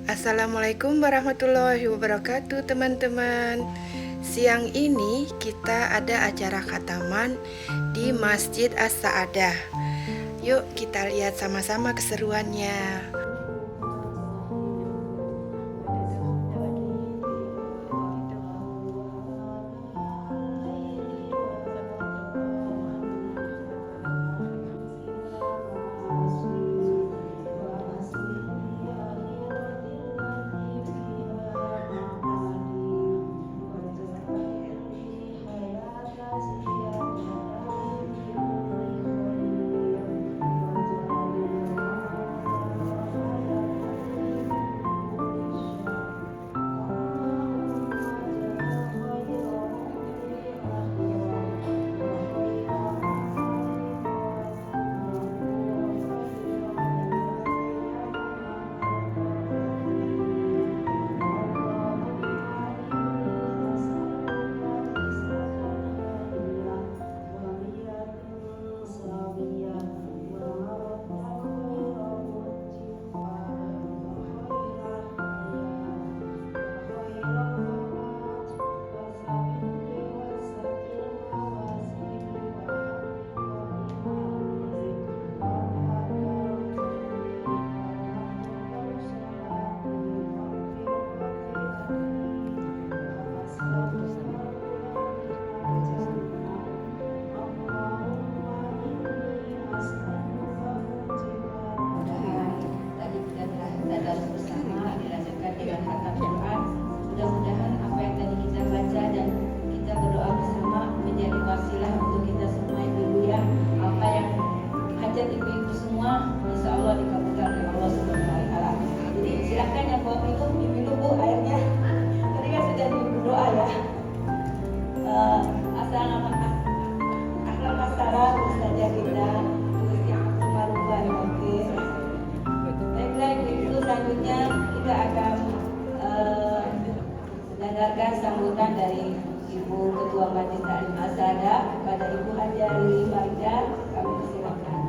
Assalamualaikum warahmatullahi wabarakatuh teman-teman. Siang ini kita ada acara khataman di Masjid As-Sa'adah. Yuk kita lihat sama-sama keseruannya. Mudah-mudahan apa yang tadi kita baca dan kita berdoa bersama menjadi wasilah untuk kita semua ibu-ibu ya. Apa yang hajat ibu-ibu semua insya Allah dikabulkan oleh Allah Subhanahu wa taala. Jadi silakan yang mau minum diminum Bu airnya. Tadi kan sudah berdoa ya. Assalamualaikum Ustazah kita Gusti Abdul Marufan. Oke. Baiklah ibu selanjutnya kita akan mendengarkan sambutan dari Ibu Ketua Majelis Taklim As-Sa'adah kepada Ibu Hajah Lili Farida. Kami persilakan.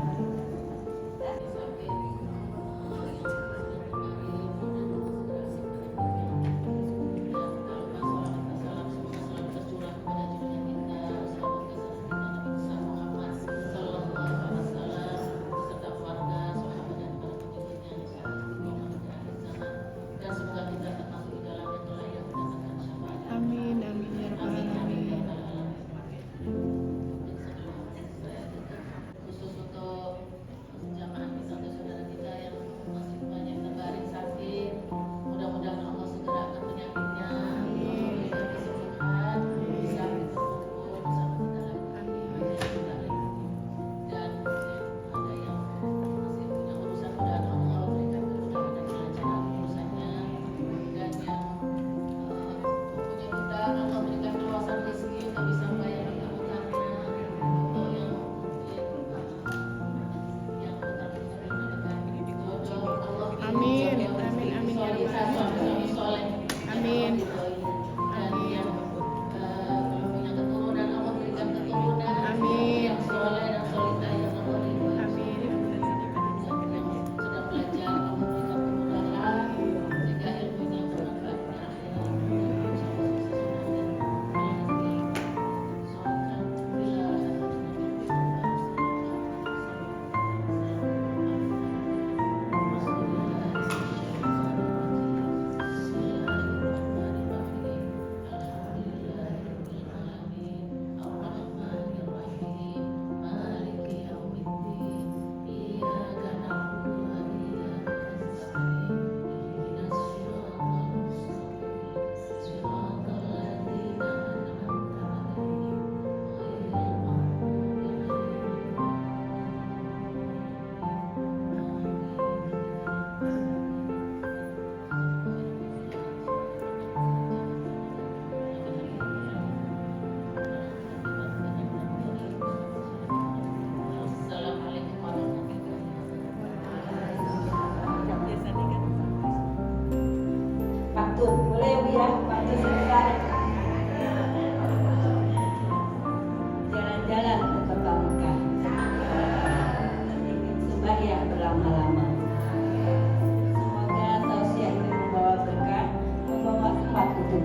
Amin, amin ya rabbal alamin.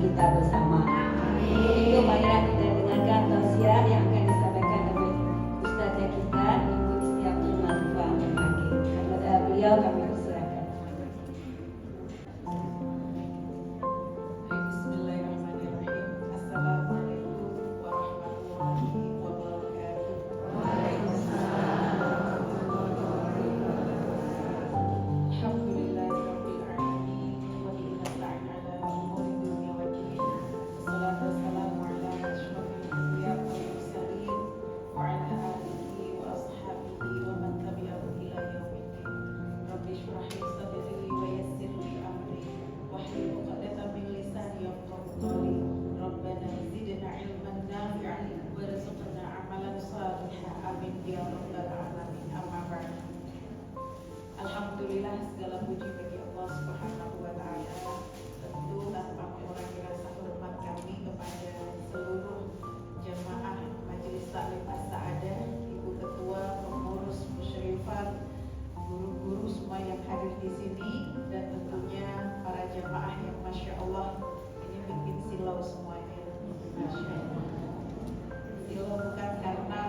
kita bersama. Itu marilah kita dengarkan tausiah yang akan disampaikan oleh Ustazah kita, Ibu Istiatul Marifah MKG. Kepada beliau kami persilakan. Bismillahirrahmanirrahim. Assalamualaikum warahmatullahi wabarakatuh. Alhamdulillahirabbil alamin wa bihi nasta'in ala umuri dunya waddin. Wassalatu wassalamu ala asyrofil anbiya wal mursalin wa ala alihi wa ashabihi wa man tabi'ahum ila yaumiddin. Rabbi shrah li sadri wa yassir li amri wahlul 'uqdatam min lisani yafqahu qawli. Rabbana zidna 'ilman nafi'an warzuqna 'amalan shalihan. Amin ya rabbal alamin. Amma ba'd. Alhamdulillah, segala puji bagi Allah Subhanahu wa taala. Tentu tanpa mengurangi rasa hormat kami kepada seluruh jemaah Majelis Taklim As-Sa'adah, Ibu Ketua, pengurus, musyrifat, guru-guru semua yang hadir di sini, dan tentunya para jemaah yang Masya Allah ini bikin silau semuanya. Masya Allah. Silau bukan karena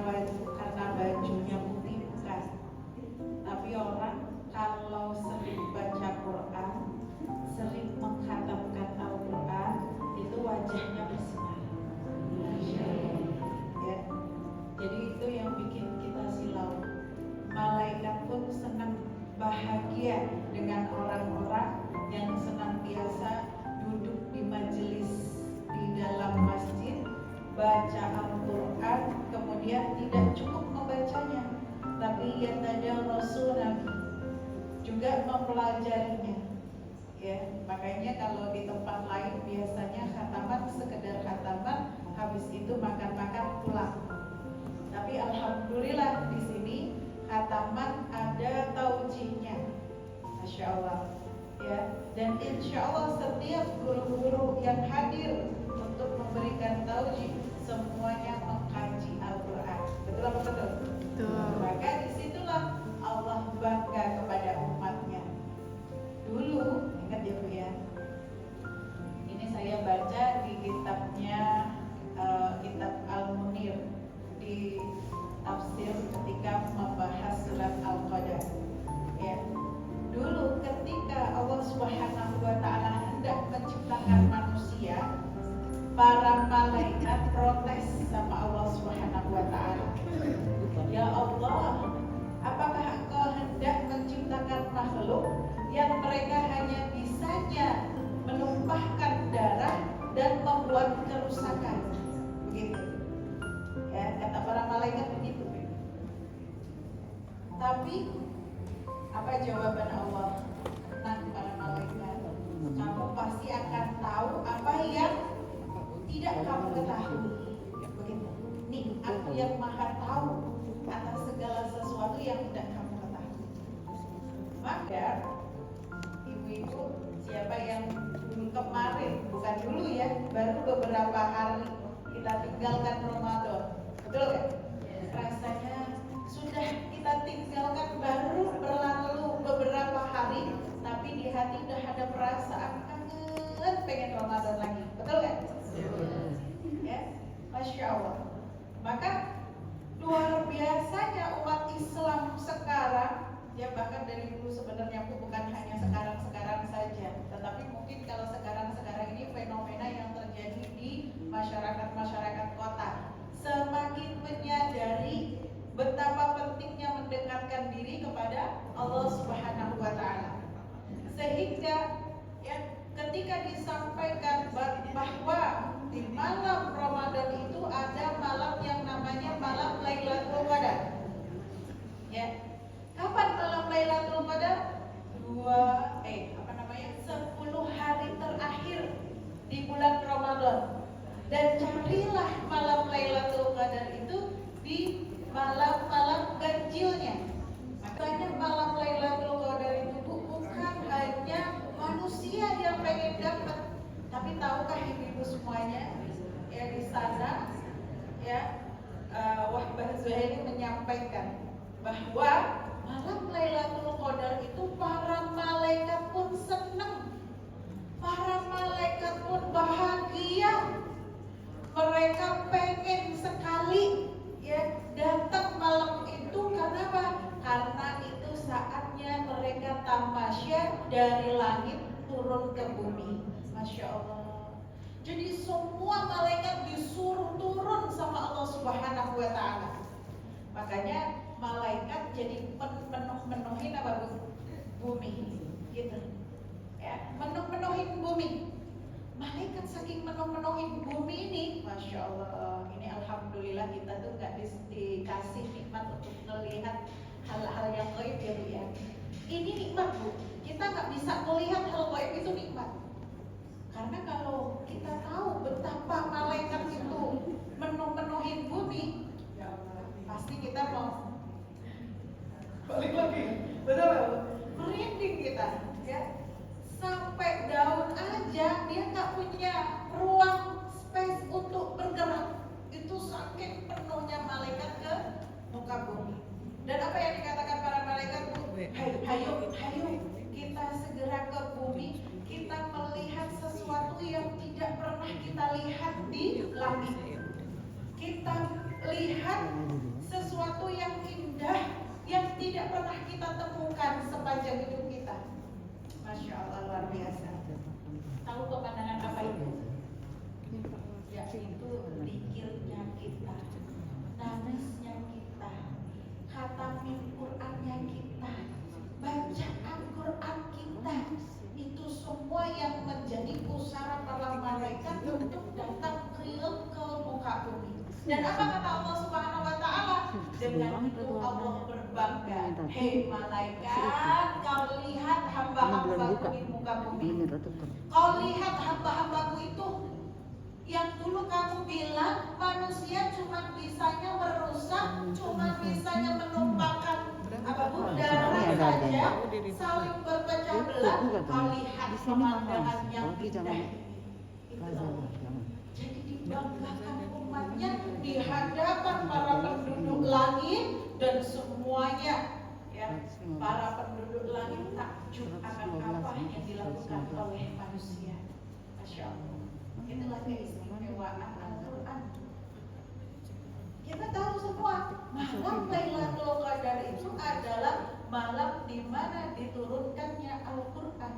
bajunya putih, bukan. Tapi orang kalau sering baca Quran, sering mengkhatamkan Al-Quran, itu wajahnya bersinar. Ya. Jadi itu yang bikin kita silau. Malaikat pun senang, bahagia dengan orang-orang yang senantiasa duduk di majelis di dalam masjid, baca Al-Quran, kemudian tidak cukup membacanya, tapi yatadarrasuna juga mempelajarinya. Ya, makanya kalau di tempat lain biasanya khataman sekedar khataman, habis itu makan-makan pulang. Tapi alhamdulillah di sini khataman ada taujihnya, Masya Allah. Ya, dan insya Allah setiap guru-guru yang hadir untuk memberikan taujih semuanya mengkaji Al-Quran. Betul apa betul? Maka disitulah Allah bangga kepada umatnya. Dulu, ingat ya Bu ya, ini saya baca di kitabnya kitab Al-Munir di tafsir ketika membahas surat Al-Qadar. Ya, dulu ketika Allah Subhanahu wa taala hendak menciptakan manusia, para malaikat protes sama Allah Subhanahu wa taala. Ya Allah, apakah Engkau hendak menciptakan makhluk yang mereka hanya bisanya menumpahkan darah dan membuat kerusakan? Begitu. Ya, kata para malaikat begitu. Tapi apa jawaban Allah? Tenang para malaikat, kamu pasti akan tahu apa yang tidak kamu ketahui. Begitu. Nih, aku yang maha tahu atas segala sesuatu yang tidak kamu ketahui. Maka ibu-ibu, siapa yang dulu kemarin, bukan dulu ya, baru beberapa hari kita tinggalkan Ramadan, betul kan? Rasanya sudah kita tinggalkan baru berlalu beberapa hari, tapi di hati udah ada perasaan kangen pengen Ramadan lagi, betul kan? Ya, Masya Allah. Maka luar biasanya umat Islam sekarang, ya bahkan dari dulu sebenarnya bukan hanya sekarang-sekarang saja, tetapi mungkin kalau sekarang-sekarang ini fenomena yang terjadi di masyarakat-masyarakat kota, semakin menyadari betapa pentingnya mendekatkan diri kepada Allah Subhanahu wa taala. Sehingga ya ketika disampaikan bahwa di malam Ramadan itu ada malam yang namanya malam Lailatul Qadar. Ya. Kapan malam Lailatul Qadar? 10 hari terakhir di bulan Ramadan. Dan carilah malam Lailatul Qadar itu di malam-malam ganjilnya. Makanya malam Lailatul Qadar itu bukan hanya manusia yang pengen dapat, tapi tahukah ibu-ibu semuanya ya di sana ya Wahbah Zuhaili menyampaikan bahwa malam Lailatul Qadar itu para malaikat pun senang, para malaikat pun bahagia langit turun ke bumi. Masya Allah. Jadi semua malaikat disuruh turun sama Allah Subhanahu wa Ta'ala. Makanya malaikat jadi menuhin apa bumi, gitu. Ya, menuhin bumi. Malaikat saking menuhin bumi ini, masya Allah, ini alhamdulillah kita tuh nggak dikasih nikmat untuk melihat hal-hal yang gaib ya Bu ya. Ini nikmat Bu, kita nggak bisa melihat hal gaib itu nikmat. Karena kalau kita tahu betapa malaikat itu menuhin bumi, pasti kita mau balik lagi, betul, merinding kita, ya. Sampai daun aja dia nggak punya ruang space untuk bergerak. Itu saking penuhnya malaikat ke muka bumi. Dan apa yang dikatakan para malaikat? Hayo kita segera ke bumi. Kita melihat sesuatu yang tidak pernah kita lihat di langit. Kita lihat sesuatu yang indah yang tidak pernah kita temukan sepanjang hidup kita. Masya Allah, luar biasa. Tahu pemandangan apa itu? Yaitu zikirnya kita, nangisnya kita, khatamin Qur'annya kita, bacaan Qur'an kita. Itu semua yang menjadi pusara para malaikat untuk datang ke muka bumi. Dan apa kata Allah Subhanahu wa Ta'ala? Dengan itu Allah berbangga. Hei malaikat, kau lihat hamba-hambaku di muka bumi. Kau lihat hamba-hambaku itu yang dulu kamu bilang manusia cuma bisanya merusak, cuma bisanya menumpahkan darah saja, saling berpecah belah. Kau lihat pemandangan yang indah. Jadi dibanggakan umatnya di hadapan para penduduk langit dan semuanya, ya, para penduduk langit takjub akan apa yang dilakukan oleh manusia. Masya Allah. Itulah keistimewaan Al-Quran. Kita tahu semua malam Lailatul Qadar itu adalah malam di mana diturunkannya Al-Quran.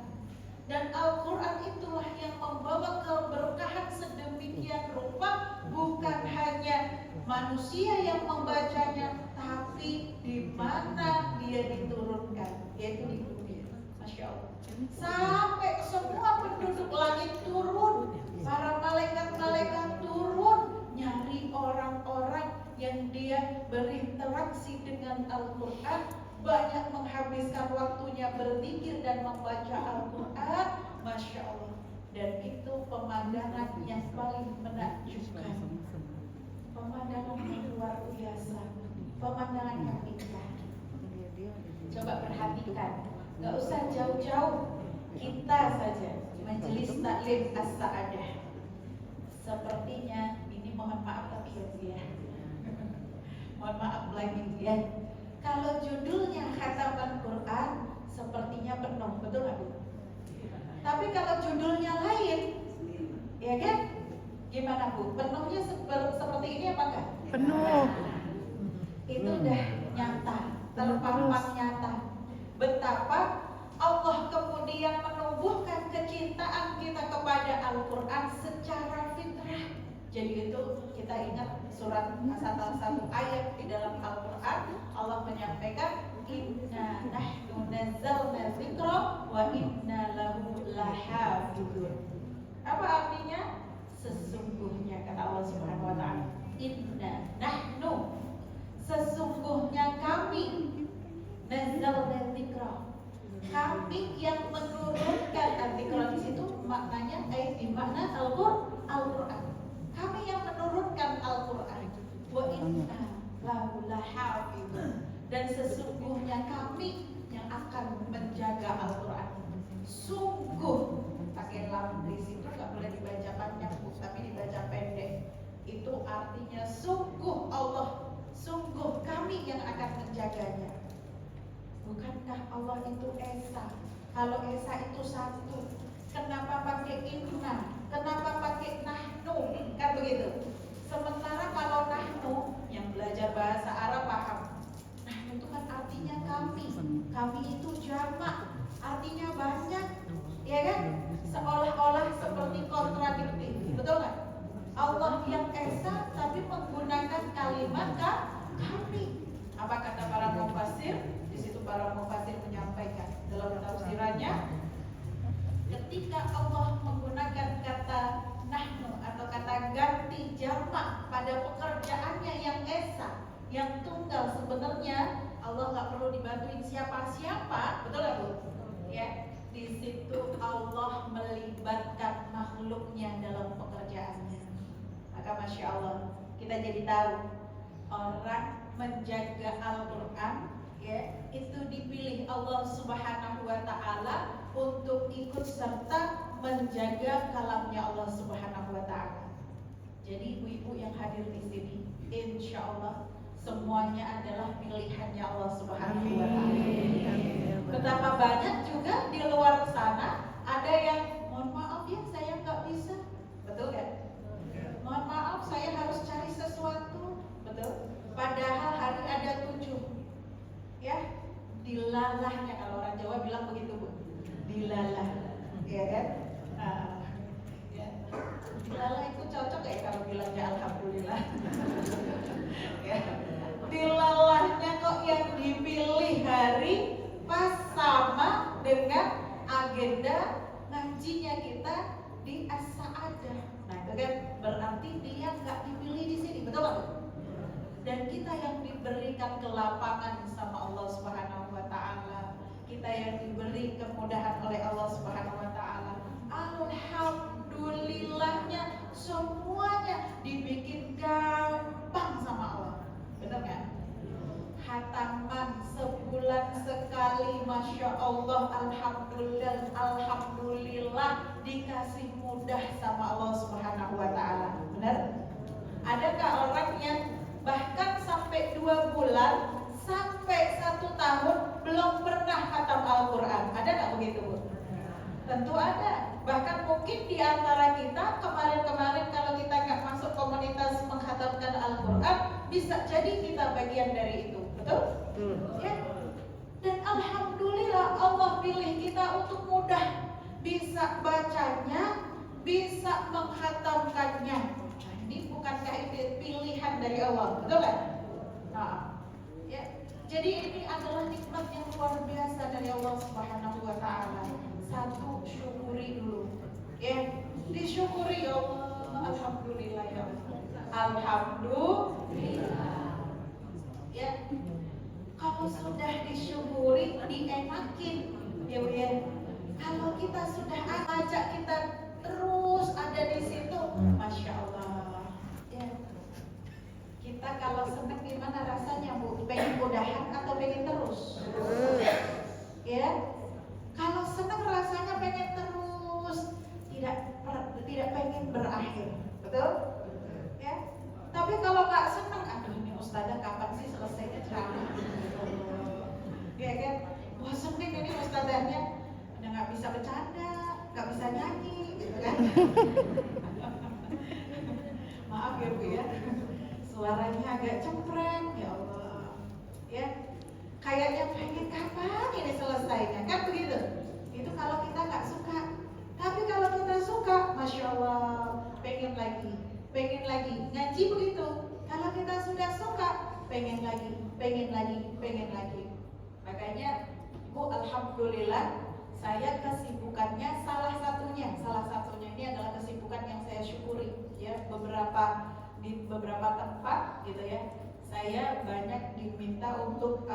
Dan Al-Quran itulah yang membawa keberkahan sedemikian rupa, bukan hanya manusia yang membacanya, tapi di mana dia diturunkan, yaitu di bumi. Masya Allah. Sampai semua penduduk langit turun, para malaikat-malaikat turun, nyari orang-orang yang dia berinteraksi dengan Al-Quran, banyak menghabiskan waktunya berzikir dan membaca Al-Quran. Masya Allah. Dan itu pemandangan yang paling menakjubkan, pemandangan yang luar biasa, pemandangan yang indah. Coba perhatikan, gak usah jauh-jauh, kita saja Majelis Taklim As-Sa'adah. Sepertinya ini mohon maaf tapi ya, mohon maaf lagi ya. Kalau judulnya khataman Quran, sepertinya penuh, betul nggak Bu? Tapi kalau judulnya lain, ya kan? Gimana Bu? Penuhnya seperti ini apa enggak? Penuh. Itu udah nyata, terpampang nyata. Betapa Allah kemudian menumbuhkan kecintaan kita kepada Al-Quran secara fitrah. Jadi itu kita ingat surat salah satu ayat di dalam Al-Quran, Allah menyampaikan inna nahnu nazzalna dzikra wa inna lahu lahafidun. Apa artinya? Sesungguhnya kata Allah Subhanahu wa Ta'ala, inna nahnu, sesungguhnya kami, nazzalna dzikra, kami yang menurunkan. Dzikra di situ maknanya di makna Al-Quran. Kami yang menurunkan Al-Quran. Wa inna lahu lahafidun, dan sesungguhnya kami yang akan menjaga Al-Quran. Sungguh, pakai lam di situ nggak boleh dibaca panjang tapi dibaca pendek. Itu artinya sungguh Allah, sungguh kami yang akan menjaganya. Bukankah Allah itu Esa? Kalau Esa itu satu, kenapa pakai inna? Kenapa pakai nahnu? Kan begitu. Sementara kalau nahnu, yang belajar bahasa Arab paham, nahnu itu kan artinya kami. Kami itu jamak, artinya banyak. ketika Allah menggunakan kata nahnu atau kata ganti jamak pada pekerjaannya yang esa, yang tunggal, sebenarnya Allah nggak perlu dibantuin siapa-siapa, betul nggak Bu? Ya, di situ Allah melibatkan makhluknya dalam pekerjaannya. Maka Masya Allah, kita jadi tahu orang menjaga Al-Quran, ya, itu dipilih Allah Subhanahu wa Ta'ala untuk ikut serta menjaga kalamnya Allah Subhanahu wa Ta'ala. Jadi ibu-ibu yang hadir di sini, insya Allah semuanya adalah pilihannya Allah Subhanahu wa Ta'ala. Betapa banyak juga di luar sana ada yang mohon maaf ya saya nggak bisa, betul kan? Mohon maaf saya harus cari sesuatu, betul? Padahal hari ada 7, ya, dilalahnya, kalau orang Jawa bilang begitu Bu, dilalah, ya kan? Ya. Dilalah itu cocok ya kalau bilangnya alhamdulillah. Ya. Dilalahnya kok yang dipilih hari pas sama dengan agenda ngajinya kita di as-sa'adah. Nah itu kan berarti dia nggak dipilih di sini, betul nggak? Dan kita yang diberikan kelapangan sama Allah Subhanahu wa Ta'ala, kita yang diberi kemudahan oleh Allah Subhanahu wa Ta'ala, alhamdulillahnya semuanya dibikin gampang sama Allah, betul kan? Khataman sebulan sekali, Masya Allah, alhamdulillah dikasih mudah sama Allah Subhanahu wa Ta'ala, benar? Adakah orang yang bahkan sampai 2 bulan, sampai 1 tahun belum pernah khatam Al-Quran? Ada nggak begitu Bu? Tentu ada. Bahkan mungkin di antara kita kemarin-kemarin kalau kita nggak masuk komunitas mengkhatamkan Al-Quran, bisa jadi kita bagian dari itu, betul? Ya. Dan alhamdulillah Allah pilih kita untuk mudah bisa bacanya, bisa menghatamkannya. Nah, ini bukankah ini pilihan dari Allah, betul kan? Nah, ya. Jadi ini adalah nikmat yang luar biasa dari Allah Subhanahu wa Ta'ala. Satu, syukuri dulu, ya, disyukuri ya Allah, alhamdulillah ya Allah, alhamdulillah, ya. Kalau sudah disyukuri, dienakin, ya Bu ya. Kalau kita sudah ajak kita terus ada di situ, Masya Allah, ya. Kita kalau senang gimana rasanya Bu? Pengen mudahan atau pengen terus? Ya. Kalau senang rasanya pengen terus, tidak pengen berakhir, betul? Ya. Tapi kalau nggak senang, aduh ini ustazah kapan sih selesainya ceramah? Ya kan? Bosan nih ini ustazahnya, udah nggak bisa bercanda, nggak bisa nyanyi, gitu kan? Maaf ya Bu ya, suaranya agak cempreng, ya Allah, ya. Kayaknya pengen kapan ini selesainya, kan begitu? Itu kalau kita nggak suka. Tapi kalau kita suka, Masya Allah, pengen lagi, pengen lagi. Ngaji begitu. Kalau kita sudah suka, pengen lagi, pengen lagi, pengen lagi. Makanya, Bu, alhamdulillah, saya kesibukannya salah satunya ini adalah kesibukan yang saya syukuri, ya, di beberapa tempat, gitu ya. Saya banyak diminta untuk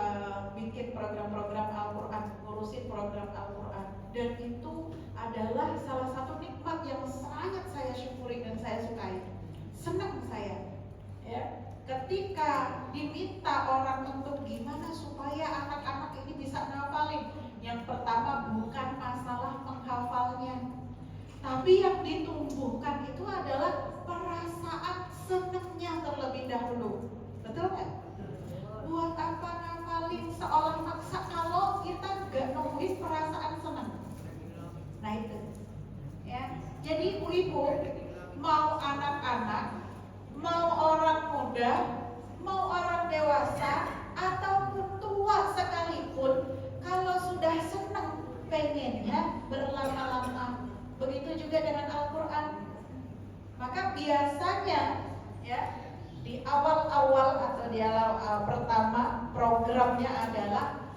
bikin program-program Al-Quran, ngurusin program Al-Quran. Dan itu adalah salah satu nikmat yang sangat saya syukuri dan saya sukai. Senang saya, ya, ketika diminta orang untuk gimana supaya anak-anak ini bisa ngapalin. Yang pertama bukan masalah menghafalnya, tapi yang ditumbuhkan itu adalah perasaan senangnya terlebih dahulu. Betul kan? Buat apa ngapalin seolah maksa kalau kita gak nungguin perasaan senang. Nah itu, ya. Jadi ibu-ibu, mau anak-anak, mau orang muda, mau orang dewasa, ataupun tua sekalipun, kalau sudah senang pengennya berlama-lama. Begitu juga dengan Al-Quran. Maka biasanya, ya, di awal-awal atau di awal pertama programnya adalah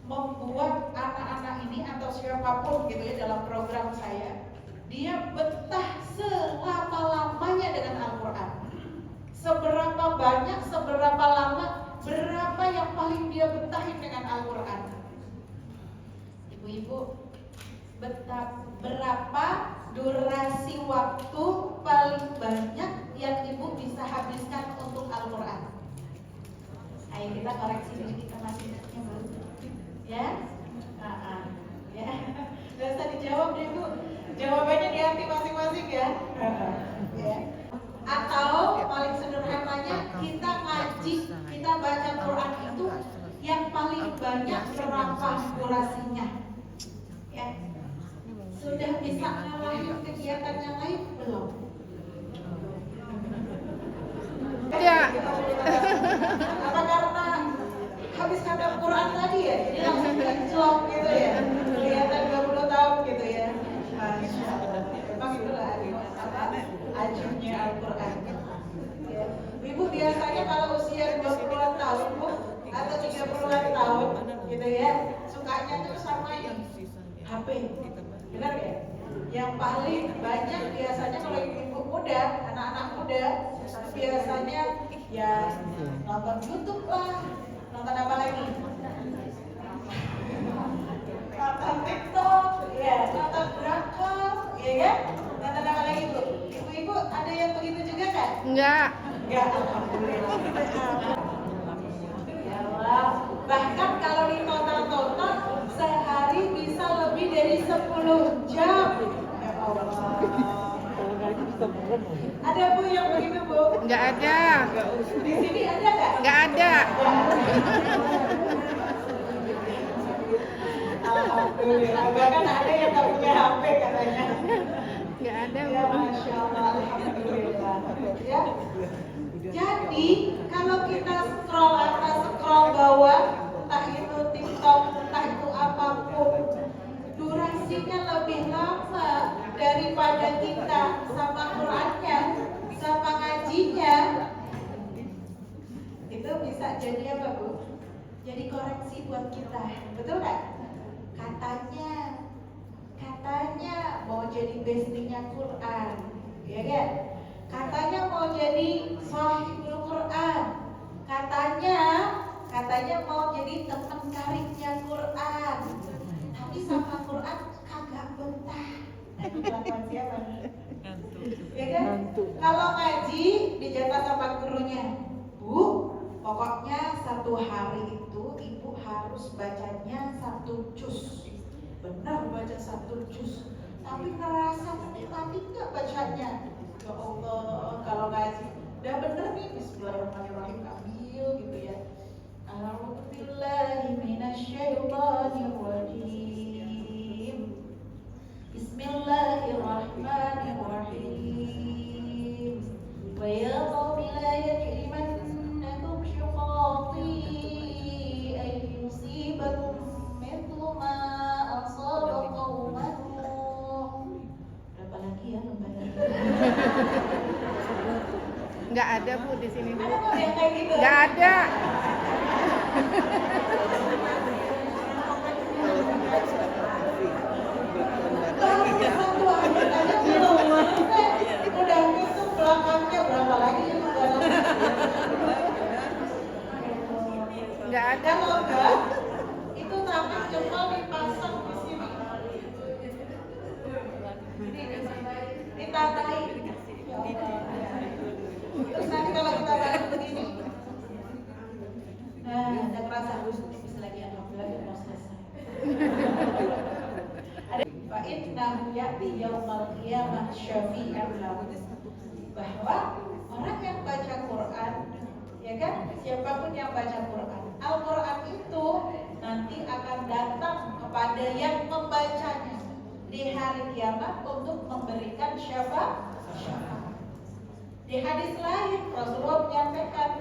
membuat anak-anak ini atau siapapun gitu ya dalam program saya, dia betah selama-lamanya dengan Al-Quran. Seberapa banyak, seberapa lama, berapa yang paling dia betahin dengan Al-Quran? Ibu-ibu, berapa durasi waktu paling banyak yang ibu bisa habiskan untuk Al-Quran? Ayo kita koreksi diri kita masing-masing, Bu. Ya, ya, nggak usah dijawab deh, Bu. Jawabannya di hati masing-masing ya. Ya. Atau paling sederhananya kita ngaji, kita baca Quran itu yang paling banyak berapa durasinya? Ya, sudah bisa ngalahin kegiatan yang lain belum? Ya. Apa karena habis khatam Quran tadi ya, jadi langsung kinclong gitu ya, kelihatan 20 tahun gitu ya. Masya Allah. Memang itulah ajunya Al-Quran. Ya. Ibu biasanya kalau usia 20-an tahun, Bu, atau 30-an tahun gitu ya, sukanya tuh sama ini HP. Benar ya? Yang paling banyak biasanya kalau ibu muda, anak-anak muda, biasanya ya nonton YouTube lah, nonton apa lagi? Nonton TikTok, ya, nonton drakor, ya kan? Nonton apa lagi, Bu? Ibu-ibu ada yang begitu juga kan? Enggak. Enggak, alhamdulillah. Ya Allah. Bahkan kalau ditonton-tonton sehari bisa lebih dari 10 jam. Ya Allah. Ada Bu yang begitu, Bu? Enggak ada. Di sini ada nggak? Enggak ada. Alhamdulillah. Bahkan ada yang nggak punya HP katanya. Enggak ada, Ya, Bu. Masya Allah, alhamdulillah. Ya. Jadi kalau kita scroll bawah, entah itu TikTok, entah itu apapun, durasinya lebih lama daripada kita sama Qurannya, sama ngajinya, itu bisa jadi apa, Bu? Jadi koreksi buat kita, betul nggak? Katanya mau jadi bestinya Quran, ya kan? Katanya mau jadi sahibul Quran, katanya mau jadi teman karibnya Quran, tapi sama Quran kagak betah. Kelakuan siapa nih? Ya kan? Kalau ngaji dijatah sama gurunya, Bu, pokoknya satu hari itu ibu harus bacanya 1 juz. Benar baca 1 juz, tapi ngerasa menikmati nggak bacanya? Ya Allah, kalau ngaji udah bener nih, Bismillahirrahmanirrahim, ambil gitu ya. A'udzubillahi minasyaitonirrajim. Bismillahirrahmanirrahim. Wa ya qaumi la yajrimannakum shiqaqi an yusibakum mithlu ma asaba qauma Nuh. Berapa lagi ya lembaran? Enggak ada, Bu, di sini, Bu. Ada kok yang kayak gitu? Enggak ada. Satu ayat aja belum. Udah gitu belakangnya berapa lagi ya lembaran? Enggak ada, Bu. Kalau enggak, itu tangan jempol dipasang di sini. Ditatai. Terus nanti kalau kita bareng begini, nah, ada kerasa bisa lagi, alhamdulillah udah mau selesai. Ada Fa innahu ya'ti yaumal qiyamah syafi'an lahu, bahwa orang yang baca Quran, ya kan, siapapun yang baca Quran, Al-Quran itu nanti akan datang kepada yang membacanya di hari kiamat untuk memberikan syafaat. Di hadis lain Rasulullah menyampaikan,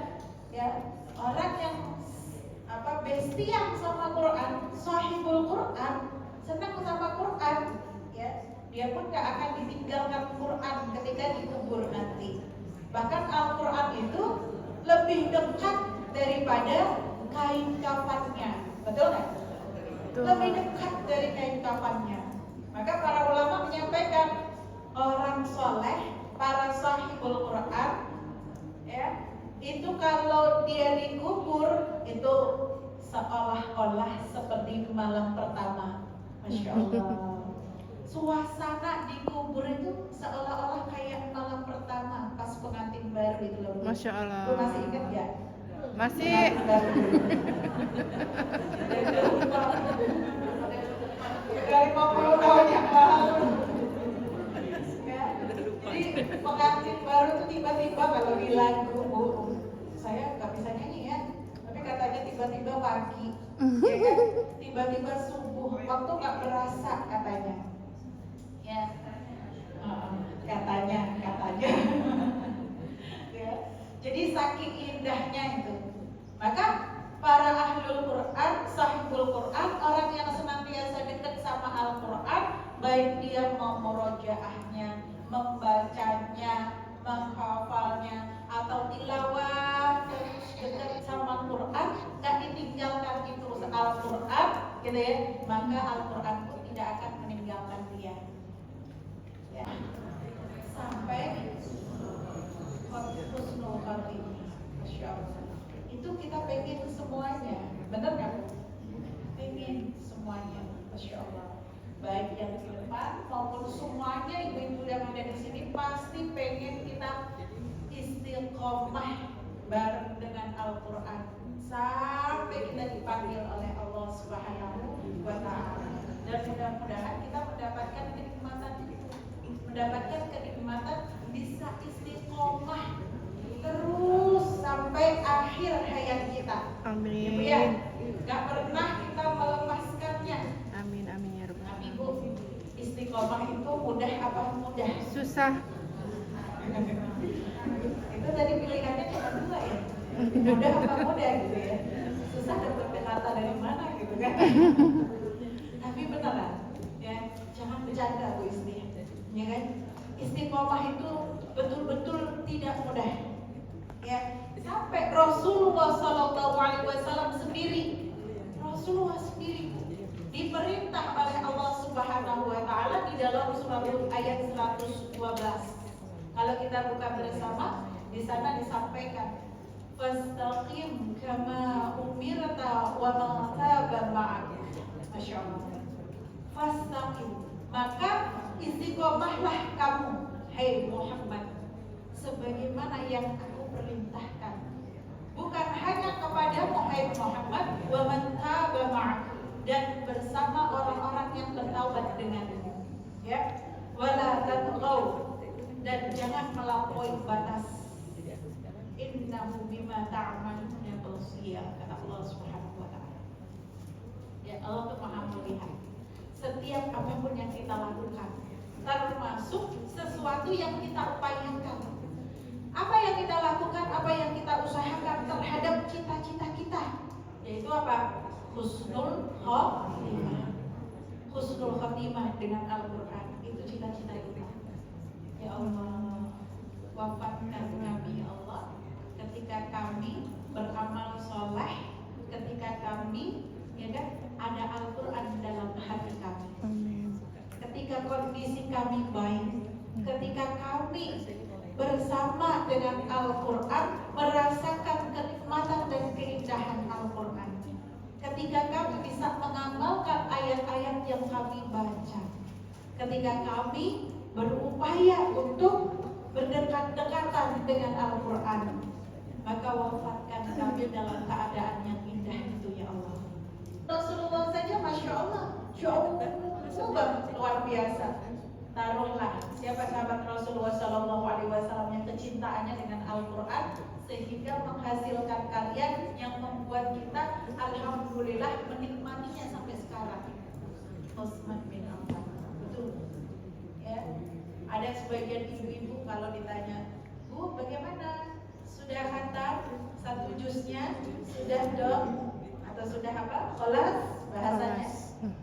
ya, orang yang bestian sama Quran, sahibul Quran, senang sama Quran, ya, dia pun gak akan ditinggalkan Quran ketika dikubur nanti. Bahkan Al-Quran itu lebih dekat daripada kain kafannya, betul nggak? Betul. lebih dekat dari kain kafannya. Maka para ulama menyampaikan orang soleh, para sahibul Quran, ya, itu kalau dia dikubur itu seolah-olah seperti malam pertama. Masya Allah. Suasana dikubur itu seolah-olah kayak malam pertama pas pengantin baru itu loh. Masya Allah. Lu masih ingat ya? Masih. Dari 50 tahun yang lalu. Ya. Jadi pengantin baru itu tiba-tiba kalau di lagu, saya nggak bisa nyanyi ya, tapi katanya tiba-tiba pagi, ya kan? Tiba-tiba subuh, waktu nggak berasa katanya. Ya, katanya. Ya. Jadi saking indahnya itu. Maka para ahlul Quran, sahibul Quran, orang yang senantiasa dekat sama Al-Quran, baik dia mau murojaahnya, membacanya, menghafalnya, atau tilawah terus dekat sama Quran, gak ditinggalkan itu Al-Quran, gitu ya, maka Al-Quran pun tidak akan meninggalkan dia. Ya. Sampai husnul khatimah. Masya Allah. Itu kita pengen semuanya, benar kan? Pengen semuanya, Masya Allah. Baik yang di depan maupun semuanya ibu-ibu yang ada di sini pasti pengen kita istiqomah bareng dengan Al-Quran sampai kita dipanggil oleh Allah Subhanahu wa Ta'ala. Dan mudah-mudahan kita mendapatkan kenikmatan bisa istiqomah terus sampai akhir hayat kita. Amin. Ya, gak pernah kita melepaskannya. Amin ya Rabbal Tapi Alamin. Bu, istiqomah itu mudah apa mudah? Susah. Itu tadi pilihannya cuma dua ya. Mudah apa mudah gitu ya. Susah dapat kata dari mana gitu kan. Tapi beneran ya, jangan bercanda Bu Isti. Ya kan? Istiqomah itu betul-betul tidak mudah. Ya, sampai Rasulullah SAW sendiri diperintah oleh Allah Subhanahu wa Ta'ala di dalam surah ayat 112. Kalau kita buka bersama, di sana disampaikan, fastaqim kama umirta wa man taba ma'ak. Masya Allah. Fastaqim, maka istiqomahlah kamu, hai Muhammad, sebagaimana yang aku perintahkan. Bukan hanya kepadamu, hai Muhammad, wa man taba ma'ak, dan bersama orang-orang yang bertaubat denganmu. Ya, wala tatghaw, dan jangan melampaui batas. Innahu bima ta'maluna basir, kata Allah Subhanahu wa Ta'ala. Ya, Allah itu Maha melihat setiap apapun yang kita lakukan, termasuk sesuatu yang kita upayakan. Apa yang kita lakukan, apa yang kita usahakan terhadap cita-cita kita, yaitu apa? Husnul khatimah. Husnul khatimah dengan Al-Quran, itu cita-cita kita. Ya Allah, wafatkan kami Allah ketika kami beramal soleh, ketika kami ya kan, ada Al-Quran dalam hati kami. Amin. Ketika kondisi kami baik, ketika kami bersama dengan Al-Quran merasakan kenikmatan dan keindahan Al-Quran, ketika kami bisa mengamalkan ayat-ayat yang kami baca, ketika kami berupaya untuk berdekat-dekatan dengan Al-Quran, maka wafatkan kami dalam keadaan yang indah itu ya Allah. Rasulullah saja Masya Allah jauh luar biasa. Taruhlah siapa sahabat Rasulullah SAW yang kecintaannya dengan Al-Quran sehingga menghasilkan kalian yang membuat kita alhamdulillah menikmatinya sampai sekarang. Utsman bin Affan, betul ya. Ada sebagian ibu-ibu kalau ditanya, Bu, bagaimana? Sudah khatam satu juznya? Sudah dong? Atau sudah apa? Kholas bahasanya?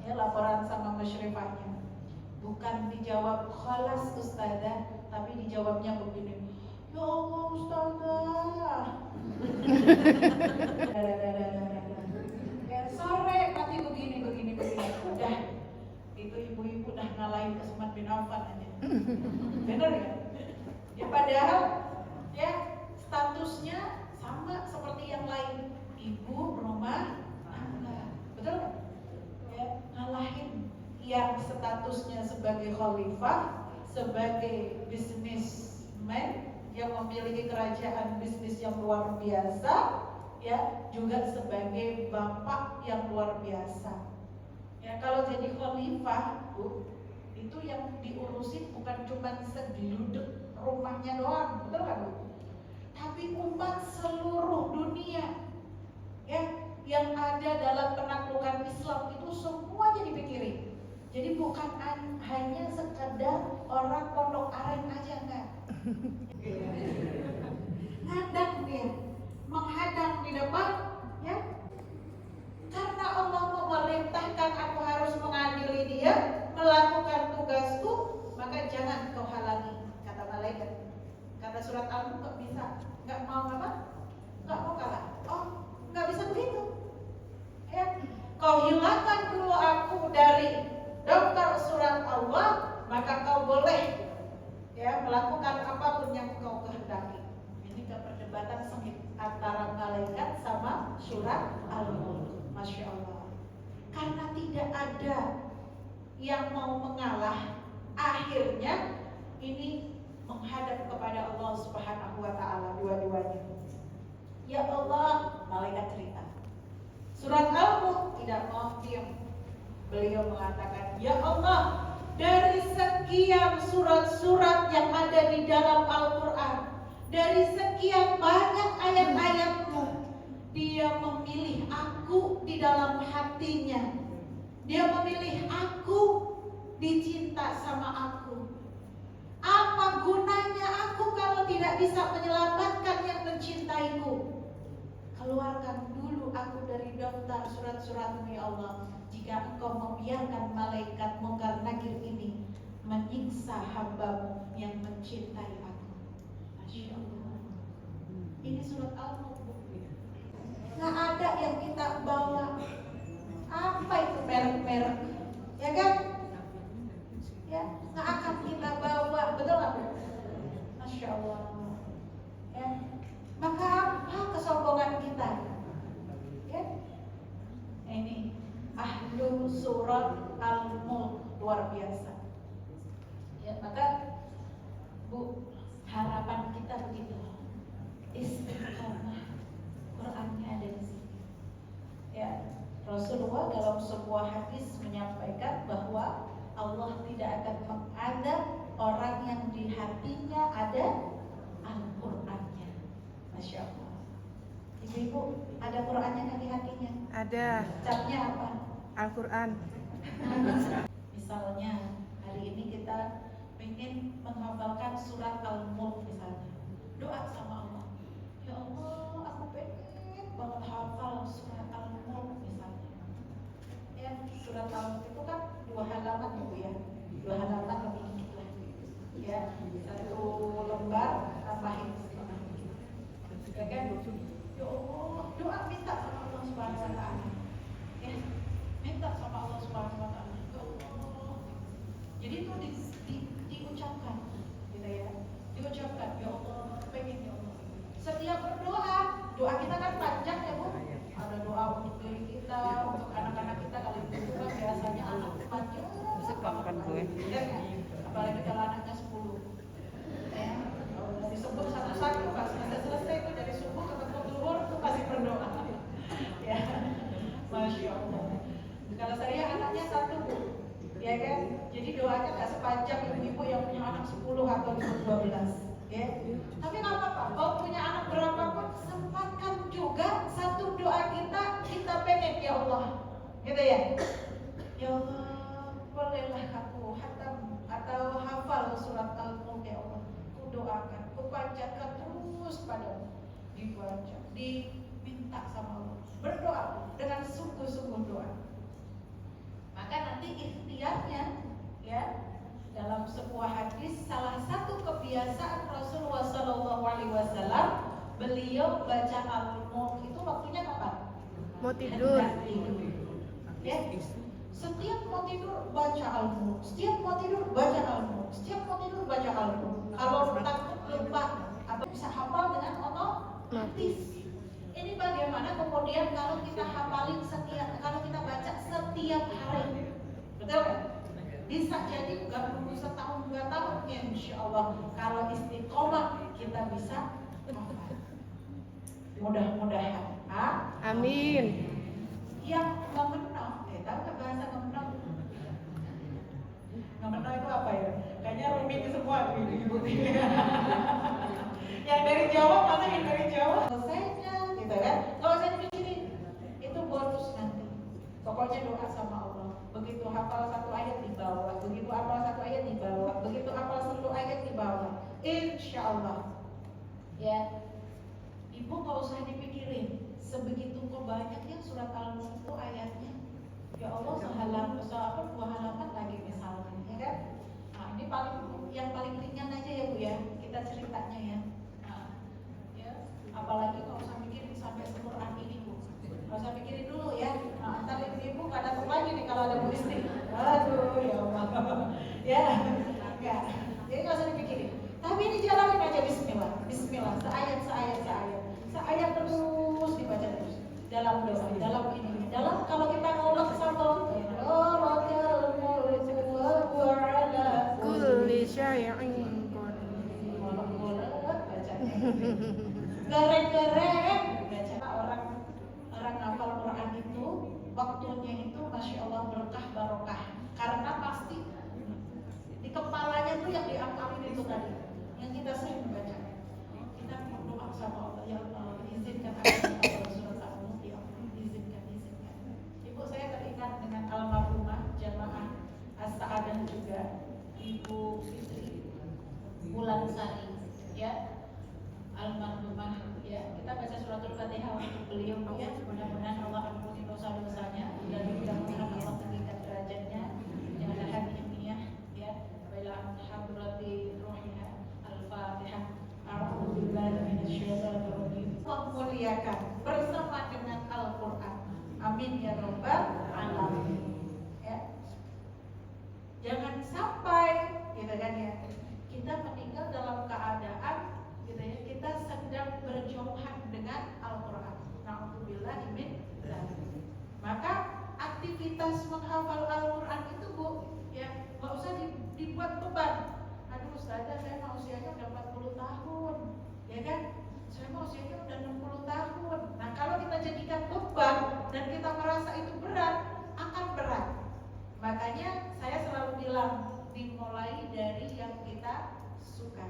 Ya, laporan sama musyrifahnya. Bukan dijawab kholas ustazah, tapi dijawabnya begini, ya Allah ustazah. Ya, sore nanti begini. udah itu ibu-ibu udah ngalahin Utsman bin Affan aja. Bener ya? Ya padahal ya statusnya sama seperti yang lain, ibu rumah tangga, betul nggak? Ya, ngalahin yang statusnya sebagai khalifah, sebagai bisnismen yang memiliki kerajaan bisnis yang luar biasa, ya juga sebagai bapak yang luar biasa. Ya kalau jadi khalifah, Bu, itu yang diurusin bukan cuma segeluduk rumahnya doang, betul kan, Bu? Tapi umat seluruh dunia, ya yang ada dalam penaklukan Islam itu semuanya dipikirin. Jadi bukan hanya sekedar orang pondok aren aja, enggak. Ngadang dia, menghadang di depan, ya. Karena Allah memerintahkan aku harus mengadili dia, melakukan tugasku, maka jangan kau halangi, kata malaikat. Kata surat Al-Mulk, nggak bisa, nggak mau apa? Nggak mau kalah. Oh, nggak bisa begitu. Ya, kau hilangkan dulu aku dari daftar surat Allah, maka kau boleh ya melakukan apapun yang kau kehendaki. Ini perdebatan sengit antara malaikat sama surat Al-Mulk. Masya Allah. Karena tidak ada yang mau mengalah, akhirnya ini menghadap kepada Allah Subhanahu wa taala dua-duanya. Ya Allah, malaikat cerita. Surat Al-Mulk tidak mau diam. Beliau mengatakan, ya Allah, dari sekian surat-surat yang ada di dalam Al-Quran, dari sekian banyak ayat-ayatmu, dia memilih aku di dalam hatinya. Dia memilih aku, dicinta sama aku. Apa gunanya aku kalau tidak bisa menyelamatkan yang mencintaiku? Keluarkan dulu aku dari daftar surat-suratmu ya Allah, jika engkau membiarkan malaikat Munkar Nakir ini menyiksa hambamu yang mencintai aku. Masya Allah. Ini surat Al-Mulk. Nggak ada yang kita bawa. Apa itu merek-merek? Ya kan? Ya, nggak akan kita bawa, betul nggak? Masya Allah. Ya, maka apa kesombongan kita? Ya, ini ahlu surat Al-Mulk luar biasa. Ya, maka Bu, harapan kita begitu. Istiqomah. Qurannya ada di sini. Ya, Rasulullah dalam sebuah hadis menyampaikan bahwa Allah tidak akan mengadab orang yang di hatinya ada Al-Qur'annya. Masya Allah. Ibu-ibu, ada Qur'annya kan di hatinya? Ada. Capnya apa? Al-Quran. Misalnya hari ini kita ingin menghafalkan surat Al-Mulk misalnya. Doa sama Allah. Ya Allah, aku pengen banget hafal surat Al-Mulk misalnya. Ya, surat Al-Mulk itu kan 2 halaman ya Bu ya. 2 halaman lebih dikit lah. Ya, 1 lembar tambahin setengah. Ya kan? Ya Allah, doa minta sama Allah Subhanahu wa taala. Ya, minta sama Allah Subhanahu wa taala. Ya Allah. Jadi itu diucapkan gitu ya. Diucapkan, ya Allah, pengen ya Allah. Setiap berdoa, doa kita kan panjang ya Bu. Ada doa untuk diri kita, untuk anak-anak kita. Kalau itu kan biasanya anak panjang. Makan gue. Ya, apalagi kalau anaknya 10. Ya, kalau disebut satu-satu pas selesai itu dari subuh ketemu zuhur itu pasti berdoa. Ya, Masya Allah. Kalau saya anaknya 1 Bu, ya kan? Jadi doanya nggak sepanjang ibu-ibu yang punya anak 10 atau 12. Ya. Tapi nggak apa-apa. Kalau punya anak berapapun, sempatkan juga satu doa kita pengen ya Allah, gitu ya. Ya Allah, bolehlah aku hatam atau hafal surat Al-Mulk ya Allah. Ku doakan, ku panjatkan terus padamu. Dibaca, diminta sama Allah. Berdoa dengan sungguh-sungguh doa. Maka nanti ikhtiarnya ya. Dalam sebuah hadis, salah satu kebiasaan Rasulullah SAW, beliau baca Al-Mulk itu waktunya kapan? Mau tidur. Ya, Setiap mau tidur baca Al-Mulk, setiap mau tidur baca Al-Mulk, setiap mau tidur baca Al-Mulk. Kalau takut lupa atau bisa hafal dengan otomatis. Ini bagaimana kemudian kalau kita hafalin kalau kita baca setiap hari, betul kan? Bisa jadi nggak nunggu setahun 2 tahun, insya Allah kalau istiqomah kita bisa hafal. Mudah-mudahan. Amin. Yang ngemenang, tahu nggak bahasa ngemenang? Ngemenang itu apa ya? Kayaknya rumit semua ibu. Yang dari Jawa mana yang dari Jawa? Selesainya, gitu kan? Kalau saya dipikirin, itu bonus nanti. Pokoknya doa sama Allah. Begitu hafal 1 ayat dibawa, begitu hafal 1 ayat dibawa, begitu hafal 1 ayat dibawa. Insya Allah, ya. Ibu nggak usah dipikirin. Sebegitu kok banyaknya surat Al-Mulk itu ayatnya. Ya Allah, 2 halaman lagi misalnya, ya kan? Nah, ini yang paling ringan aja ya Bu ya, kita ceritanya ya. Nah, ya, apalagi nggak usah mikirin sampai Al-Quran ini Bu. Nggak usah pikirin dulu ya. Nah, ntar ibu nggak datang lagi nih kalau ada Bu Isti. Aduh, ya Allah. Ya, jadi nggak usah dipikirin. Tapi ini jalanin aja Bismillah, Bismillah, seayat terus dibaca terus. Dalam doa, dalam ini, dalam kalau kita ngolok sambal, Kulli syai'in ngolok baca. Gereng-gereng baca. Orang hafal Quran itu waktunya itu masya Allah berkah barokah. Karena pasti di kepalanya tuh yang diakalin itu tadi, yang kita sering membaca. Kita berdoa sama Allah, ya Allah izinkan aku surat Al-Mulk, ya Allah izinkan. Ibu saya teringat dengan almarhumah jamaah As-Sa'adah juga, Ibu Fitri Bulan Sari, ya almarhumah, ya kita baca suratul Fatihah untuk beliau ya. Mudah-mudahan Allah ampuni dosa-dosanya dan mudah-mudahan Allah tinggikan derajatnya. Jangan hadiah ya. Bila hadrati ruhiha al-Fatihah. A'udzubillahi minasyaitonir rajim. Memuliakan bersama dengan Al-Qur'an. Amin ya rabbal alamin. Ya. Jangan sampai gitu kan ya. Kita meninggal dalam keadaan gitu ya, kita sedang berjauhan dengan Al-Qur'an. Na'udzubillahi min dzalik. Maka aktivitas menghafal Al-Qur'an itu Bu, ya nggak usah dibuat beban. Aduh Ustazah, saya mau usianya udah 40 tahun, ya kan? Saya mau usianya udah 60 tahun. Nah kalau kita jadikan beban dan kita merasa itu berat, akan berat. Makanya saya selalu bilang, dimulai dari yang kita suka,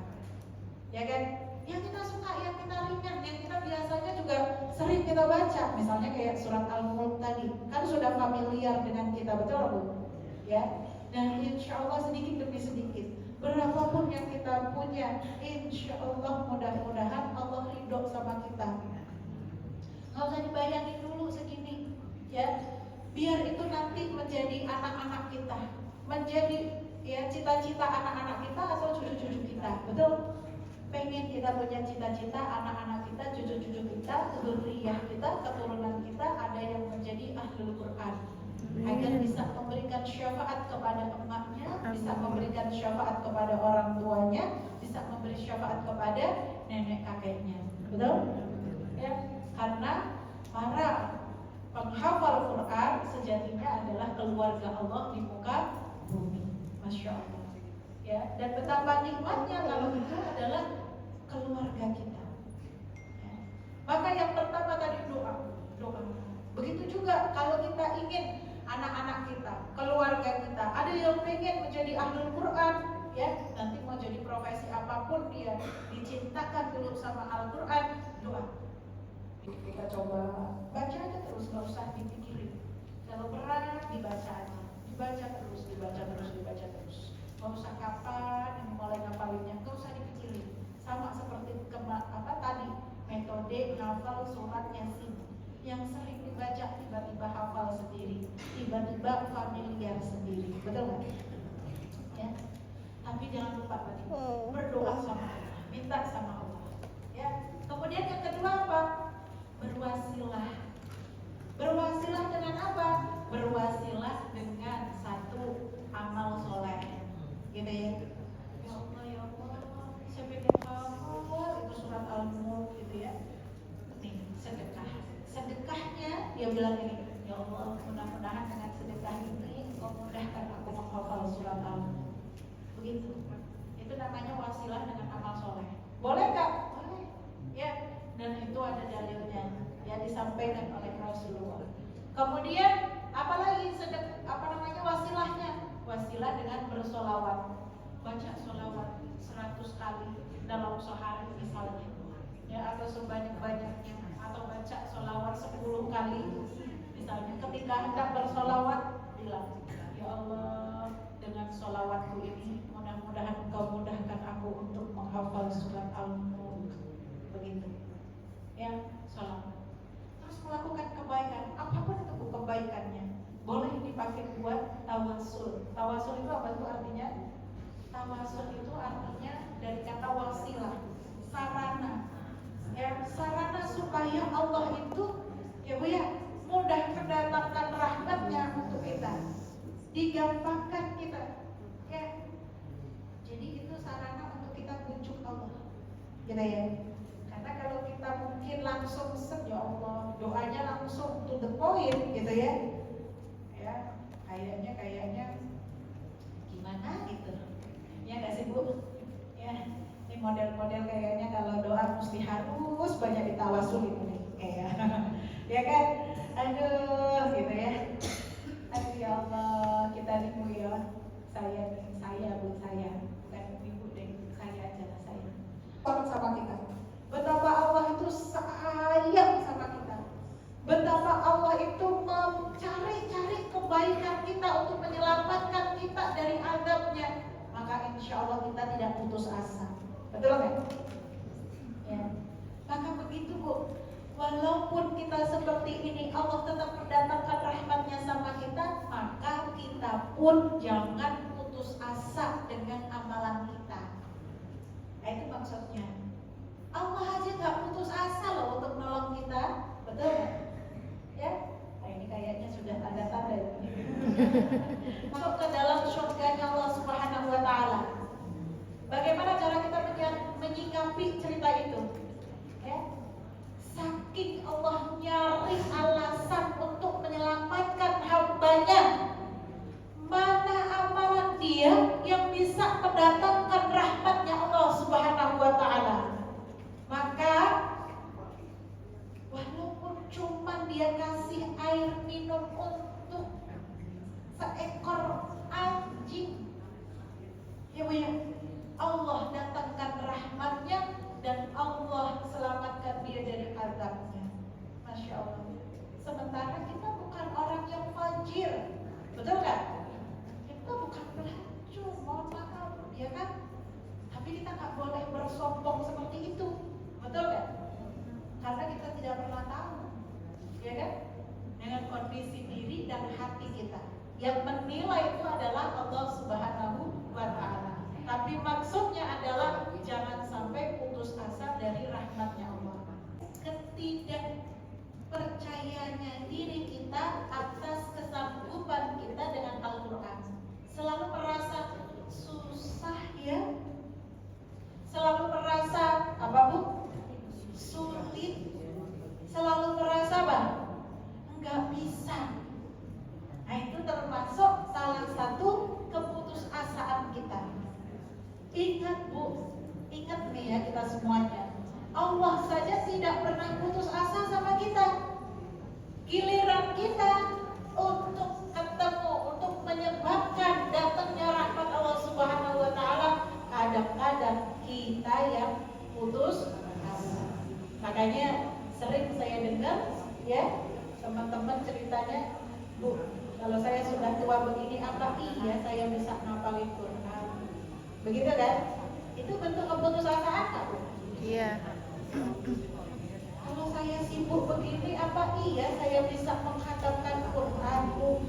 ya kan? Yang kita suka, yang kita ringan, yang kita biasanya juga sering kita baca. Misalnya kayak surat Al-Mulk tadi, kan sudah familiar dengan kita, betul Bu? Ya. Dan insya Allah sedikit demi sedikit, berapapun yang kita punya, insya Allah mudah-mudahan Allah ridho sama kita. Nggak usah dibayangin dulu segini, ya. Biar itu nanti menjadi anak-anak kita, menjadi ya cita-cita anak-anak kita atau cucu-cucu kita, betul? Pengen kita punya cita-cita anak-anak kita, cucu-cucu kita, zuriyah kita, keturunan kita ada yang menjadi ahlul Quran, agar bisa memberikan syafaat kepada emaknya, bisa memberikan syafaat kepada orang tuanya, bisa memberi syafaat kepada nenek kakeknya, betul? Ya, karena para penghafal Quran sejatinya adalah keluarga Allah di muka bumi, masya Allah. Ya, dan betapa nikmatnya kalau itu adalah keluarga kita. Ya. Maka yang pertama tadi doa. Begitu juga kalau kita ingin anak-anak kita, keluarga kita, ada yang pengen menjadi ahlul Quran, ya nanti mau jadi profesi apapun dia dicintakan dulu sama Al-Quran, doa. Kita coba baca aja terus, nggak usah dipikirin. Kalau berat dibaca aja, dibaca terus. Nggak usah kapan mulai ngapalinnya, nggak usah dipikirin. Sama seperti tadi metode hafal surat Yasin yang sering dibaca tiba-tiba hafal sendiri, tiba-tiba familiar sendiri, betul nggak? Ya. Tapi jangan lupa tadi berdoa sama Allah, minta sama Allah. Ya. Kemudian yang kedua apa? Berwasilah. Berwasilah dengan apa? berwasilah dengan satu amal soleh, gitu ya. Ya Allah, saya pengen hafal itu surat Al-Mulk gitu ya. Nih, sedekahnya dia bilang ini, ya Allah, mudah-mudahan dengan sedekah ini Engkau mudahkan aku menghafal surat Al-Mulk. Begitu. Itu namanya wasilah dengan amal soleh. Boleh nggak? Boleh. Ya. Dan itu ada dalilnya. Ya, disampaikan oleh Rasulullah. Kemudian apalagi wasilahnya? Wasilah dengan bersolawat. Baca solawat 100 kali dalam sehari misalnya. Ya, atau sebanyak-banyaknya, atau baca solawat 10 kali misalnya. Ketika hendak bersolawat bilang, ya Allah, dengan solawatku ini mudah-mudahan Engkau mudahkan aku untuk menghafal surat Al-Mulk. Begitu ya, solawat. Terus melakukan kebaikan, apapun itu kebaikannya, boleh dipakai buat tawasul. Tawasul itu apa itu artinya? Tawasul itu artinya dari kata wasilah, sarana. Ya, sarana supaya Allah itu ya Bu ya mudah mendatangkan rahmatnya untuk kita, digampangkan kita ya. Jadi itu sarana untuk kita bujuk Allah gitu ya. Karena kalau kita mungkin langsung ya Allah, doanya langsung to the point gitu ya. Ya, kayaknya gimana gitu. Ya enggak sih Bu? Ya. Ini model-model kayaknya kalau doa mesti harus banyak ditawasul itu nih kayak ya kan, aduh gitu ya. Aduh ya Allah, kita nih Bu ya, saya Bu, saya bukan ibu deh, saya aja lah saya sama kita. Betapa Allah itu sayang sama kita, betapa Allah itu mencari-cari kebaikan kita untuk menyelamatkan kita dari azabnya. Maka insya Allah kita tidak putus asa. Betul kan? Ya. Maka begitu Bu, walaupun kita seperti ini, Allah tetap mendatangkan rahmatnya sama kita, maka kita pun jangan putus asa dengan amalan kita. Nah, itu maksudnya. Allah aja nggak putus asa loh untuk nolong kita, betul kan? Ya. Nah, ini kayaknya sudah tanda-tanda ini. Masuk ke dalam surganya Allah Subhanahu Wa Taala. Bagaimana cara kita menyikapi cerita itu? Ya, saking Allah nyari alasan untuk menyelamatkan hambanya, mana amalan dia yang bisa mendatangkan rahmatnya Allah Subhanahu Wa Taala. Maka walaupun cuma dia kasih air minum untuk seekor anjing, ya Bu ya, Allah datangkan rahmatnya dan Allah selamatkan dia dari azabnya. Masya Allah. Sementara kita bukan orang yang fajir, betul kan? Kita bukan pelacur, mohon maaf, ya kan? Tapi kita nggak boleh bersombong seperti itu, betul kan? Karena kita tidak pernah tahu, ya kan? Dengan kondisi diri dan hati kita. Yang menilai itu adalah Allah Subhanahu Wa Taala. Tapi maksudnya adalah jangan sampai putus asa dari rahmatnya Allah. Ketidakpercayanya diri kita atas kesanggupan kita dengan Al-Quran. Selalu merasa susah ya. Selalu merasa apa Bu? Sulit. Selalu merasa apa? Enggak bisa. Nah, itu termasuk salah satu keputusasaan kita. Ingat Bu, ingat nih ya kita semuanya, Allah saja tidak pernah putus asa sama kita. Giliran kita untuk ketemu, untuk menyebabkan datangnya rahmat Allah Subhanahu Wa Taala, kadang-kadang kita yang putus asa. Makanya sering saya dengar ya teman-teman ceritanya, Bu, kalau saya sudah tua begini, apa iya saya bisa ngapalin Quran? Begitu kan? Itu bentuk keputusasaan nggak Bu? Iya. Kalau saya sibuk begini, apa iya saya bisa menghatamkan Quran Bu?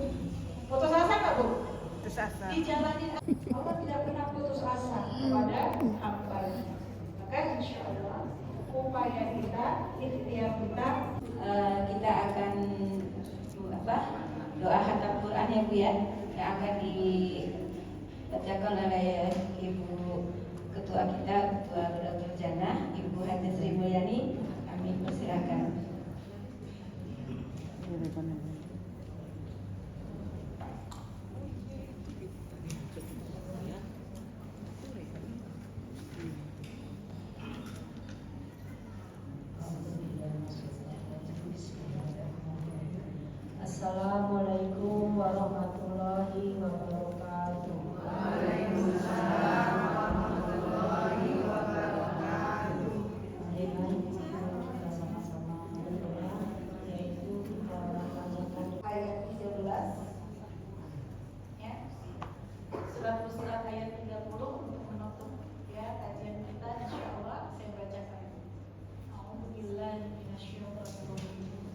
Putus asa nggak Bu? Putus asa. Dijalanin. Allah tidak pernah putus asa kepada hambanya. Maka insya Allah upaya kita, ikhtiar kita, kita akan doa khatam Quran ya Bu ya, yang akan dibacakan oleh Ibu Ketua kita, Ketua Dr. Jannah, Ibu Hati Sri Mulyani. Kami persilakan. Assalamualaikum warahmatullahi wabarakatuh. Waalaikumsalam warahmatullahi wabarakatuh. Mari kita sama-sama berdoa, yaitu kita bacakan Ayat 13 ya. Surat Fussilat ayat 30 untuk menutup ya kajian kita insyaallah. Saya bacakan. A'udzubillahi minasyaitonir rajim.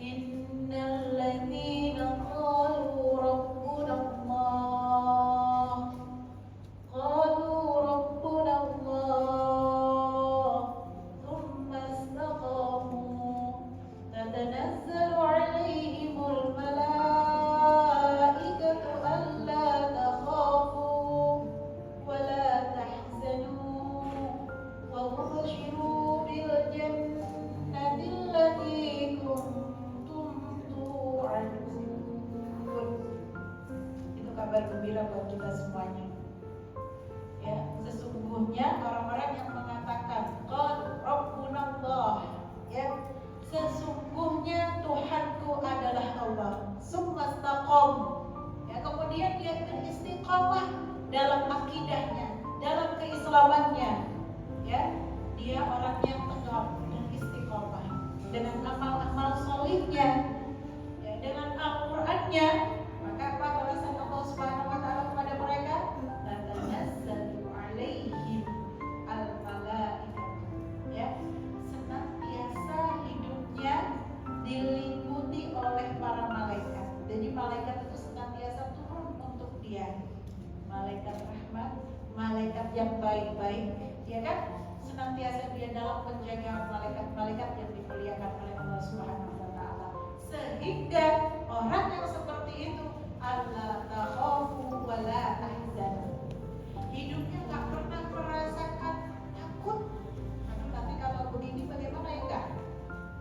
Innal ladzina qalu rabbuna Allah thumma istaqamu tatanazzalu 'alaihimul malaikatu alla takhafu wa la tahzanu wa bashiru bil jannati allati kuntum tu'adun. Itu kabar gembira buat kita semuanya. Ya, sesungguhnya orang-orang yang mengatakan qad rabbunallah, ya, sesungguhnya Tuhanku adalah Allah. Summa istaqam, ya, kemudian dia beristiqamah dalam akidahnya, dalam keislamannya, ya, dia orang yang tegak dan istiqamah dengan amal-amal solihnya, ya, dengan Al-Qur'annya. Maka apa balasan Allah Subhanahu wa taala kepada mereka? Tatanazzalu 'alaihim al-malaikah, ya, senantiasa hidupnya diliputi oleh para malaikat. Jadi malaikat itu senantiasa turun untuk dia. Malaikat rahmat, malaikat yang baik-baik, ya kan? Senantiasa dia dalam penjagaan malaikat-malaikat yang dimuliakan oleh Allah Subhanahu wa taala. Sehingga orang yang seperti itu alla takhafu wa la tahzanu. Hidupnya enggak pernah merasakan takut. Tapi kalau begini bagaimana ya enggak?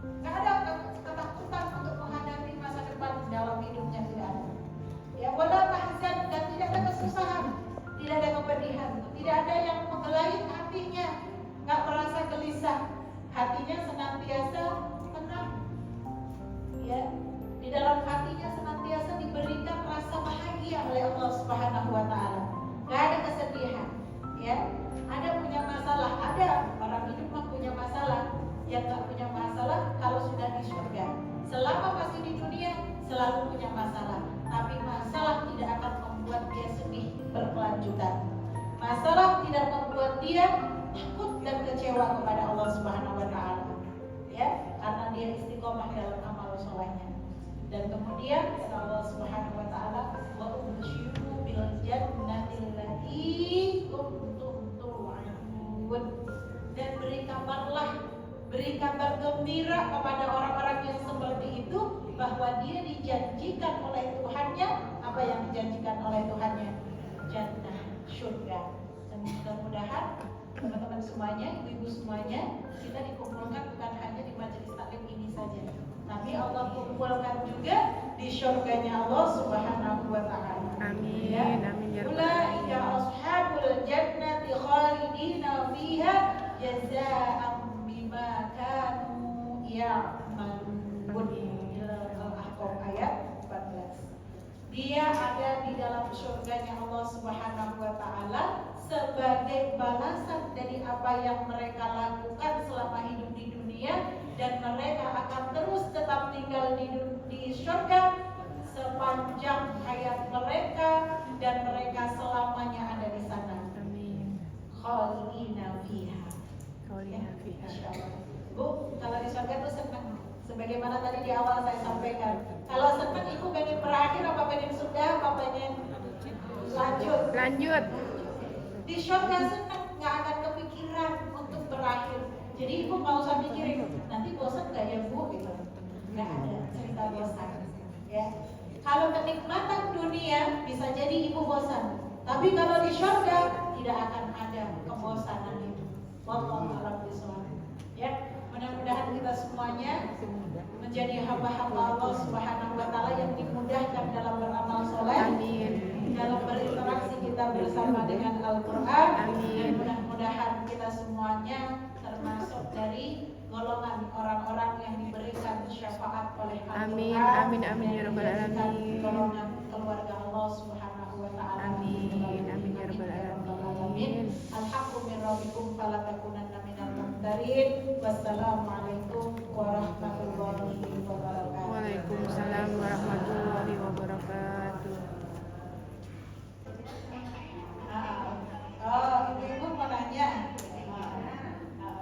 Enggak ada ketakutan untuk menghadapi masa depan dalam hidupnya, tidak ada. Ya, wala tahzan, dan tidak ada kesusahan, tidak ada kepedihan, tidak ada yang menggelai hatinya, enggak merasa gelisah. Hatinya senantiasa tenang. Ya, di dalam hatinya senantiasa diberikan rasa bahagia oleh Allah Subhanahu wa taala. Enggak ada kesedihan, ya. Ada punya masalah, ada orang hidup mah punya masalah. Yang enggak punya masalah kalau sudah di surga. Selama masih di dunia selalu punya masalah, tapi masalah tidak akan membuat dia sedih berkelanjutan. Masalah tidak membuat dia takut dan kecewa kepada Allah Subhanahu wa taala. Ya, karena dia istiqomah dalam amal solehnya. Dan kemudian kata Allah Subhanahu wa taala, wa ubsyiru bil jannati allati kuntum tu'adun. Dan beri kabar gembira kepada orang-orang yang seperti itu bahwa dia dijanjikan oleh Tuhannya. Apa yang dijanjikan oleh Tuhannya? Jannah, surga. Dan mudah-mudahan teman-teman semuanya, ibu-ibu semuanya, kita dikumpulkan bukan hanya di majelis taklim ini saja, tapi Allah kumpulkan juga di surganya Allah Subhanahu wa taala. Amin. Ya. Amin ya rabbal Ulaika ashabul jannati khalidina fiha jazaa'an bima kanu ya'malun. Al-Ahqaf ayat 14. Dia ada di dalam surganya Allah Subhanahu wa taala sebagai balasan dari apa yang mereka lakukan selama hidup di dunia, dan mereka akan terus tetap tinggal di surga sepanjang hayat mereka, dan mereka selamanya ada di sana. Amin. Khalidina fiha. Khalidina fiha. Insyaallah. Bu, kalau di surga tuh senang. Sebagaimana tadi di awal saya sampaikan. Kalau senang ibu pengen berakhir apa pengen surga, apa pengen lanjut? Lanjut. Di surga senang, nggak akan kepikiran untuk berakhir. Jadi ibu nggak usah mikirin nanti bosan nggak ya bu gitu. Nggak ada cerita bosan. Ya, Kalau kenikmatan dunia bisa jadi ibu bosan, tapi kalau di surga tidak akan ada kebosanan itu. Wallahu a'lam bishawab. Ya, mudah-mudahan kita semuanya menjadi hamba-hamba Allah Subhanahu wa taala yang dimudahkan dalam beramal soleh, Amin. dalam berinteraksi kita bersama dengan Al-Qur'an, dan Amin. mudah-mudahan kita semuanya termasuk dari golongan orang-orang yang diberikan syafaat oleh Al-Qur'an. Amin, amin, amin, ya rabbal dan dijadikan alamin. golongan keluarga Allah Subhanahu wa taala. Amin, amin, ya rabbal alamin. Alhaqqu min rabbikum fala takunanna minal mumtarin. Wassalamualaikum warahmatullahi wabarakatuh. Waalaikumsalam warahmatullahi wabarakatuh. Ibu-ibu mau nanya.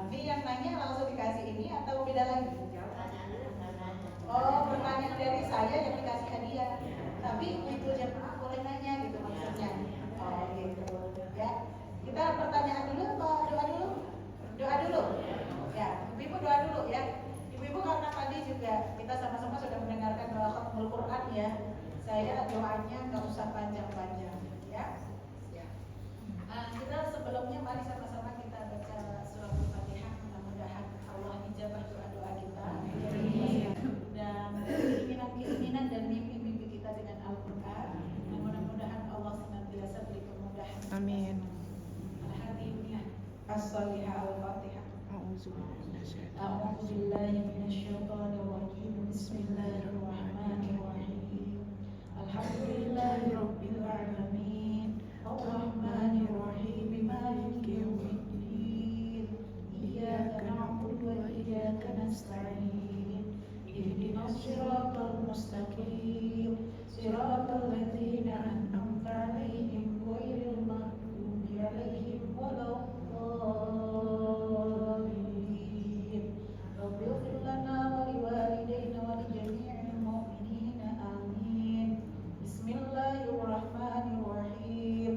Ini yang nanya langsung dikasih ini atau beda lagi? Oh, pertanyaan dari saya yang dikasih hadiah. Tapi ibu jemaah boleh nanya gitu maksudnya. Oh, gitu. Ya. Kita pertanyaan dulu apa doa dulu? Doa dulu. Ya, ibu doa dulu ya. Ibu-ibu karena tadi juga kita sama-sama sudah mendengarkan doa khatmul Quran ya. Saya doanya nggak usah panjang-panjang ya. Kita sebelumnya mari sama-sama kita baca surah Al-Fatihah. Mudah-mudahan Allah ijabah doa-doa kita dan keinginan-keinginan dan mimpi-mimpi kita dengan Al-Quran. Dan mudah-mudahan Allah senantiasa beri kemudahan. Amin. Al-Hadiyah As-Salihah Al-Fatihah. A'udzubillahi A'udzu billahi minasyaitonir rajim. Bismillahirrahmanirrahim. Alhamdulillahirabbil alamin. Ar-Rahmanir Rahim. Maliki yaumiddin. Iyyaka na'budu wa iyyaka nasta'in. Ihdinas siratal mustaqim. Siratal ladzina an'amta 'alaihim ghairil maghdubi 'alaihim waladdallin. Rabbi ighfir lana wa liwalidayna wa lijami'il mu'minina amin. Bismillahirrahmanirrahim.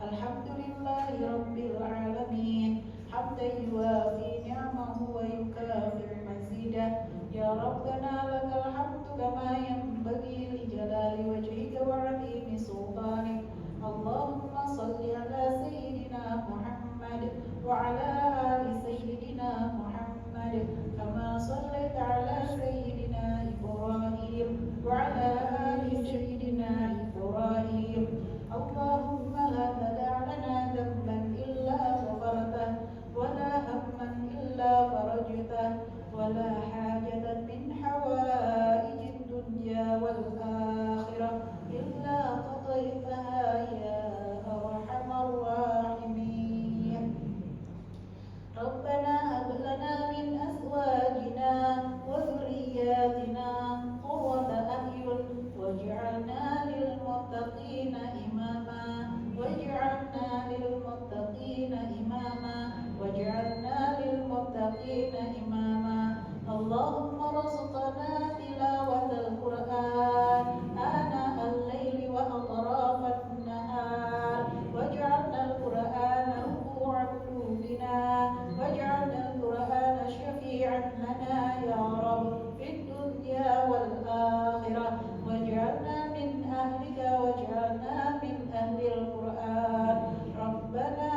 Alhamdulillahi rabbil alamin. Hamdan yuwafi ni'amahu wa yukafi mazidah. Ya Rabbana lakal hamdu kama yanbaghi li jalali wajhika wa 'azimi sultanik. Allahumma salli ala sayyidina Muhammad wa ala ali sayyidina Muhammad kama sallaita ala sayyidina Ibrahim wa ala ali sayyidina Ibrahim. Allahumma la tada' lana dhanban illa ghafartah wa la hamman illa farajtah wa la hajatan min hawaijid dunya wal akhirah illa qadaytaha ya arhamar rahimin. Rabbana hab lana min azwajina wa dhurriyyatina qurrata a'yun waj'alna lil muttaqina imama waj'alna lil muttaqina imama waj'alna lil muttaqina imama. Allahumma rzuqna tilawatal Qur'an ana al-laili wa atrafan nahar waj'alna al-Qur'ana rubu'a qulubina waj'alna al-Qur'ana syafi'an lana ya Rabb fid dunya wal akhirah waj'alna min ahlika waj'alna min ahli al-Qur'an. Rabbana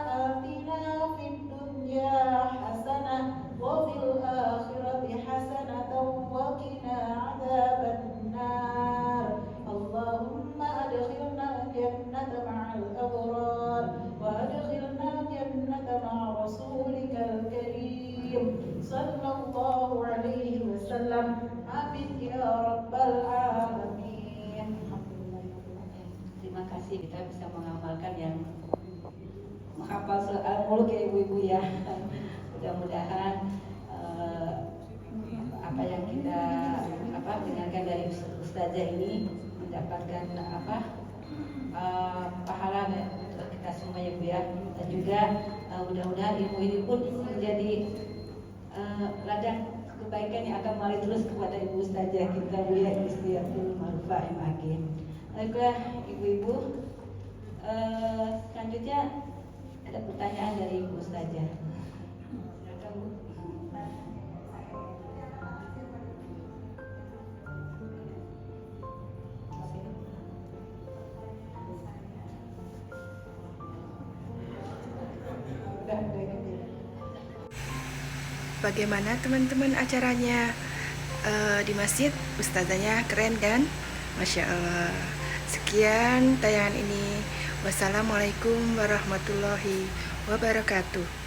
atina fid dunya hasanah wa fil akhirati hasanatan wa qina adzaban nar. Allahumma adkhilna al-jannata ma'al abrar wa adkhilna al-jannata ma'a rasulika al-karim sallallahu alaihi wasallam. Amin ya rabbal alamin. Terima kasih kita bisa mengamalkan yang menghafal soal muluk ya ibu-ibu ya. Mudah-mudahan apa yang kita dengarkan dari ustazah ini mendapatkan pahala untuk kita semua ya Bu ya. Dan juga mudah-mudahan ilmu ini pun menjadi ladang kebaikan yang akan mengalir terus kepada ibu ustazah kita Bu ya, Istiatul Marufah MAG. Baiklah ibu-ibu, selanjutnya ada pertanyaan dari ibu ustazah. Silakan Bu. Bagaimana teman-teman acaranya di masjid? Ustazanya keren kan? Masya Allah. Sekian tayangan ini. Wassalamualaikum warahmatullahi wabarakatuh.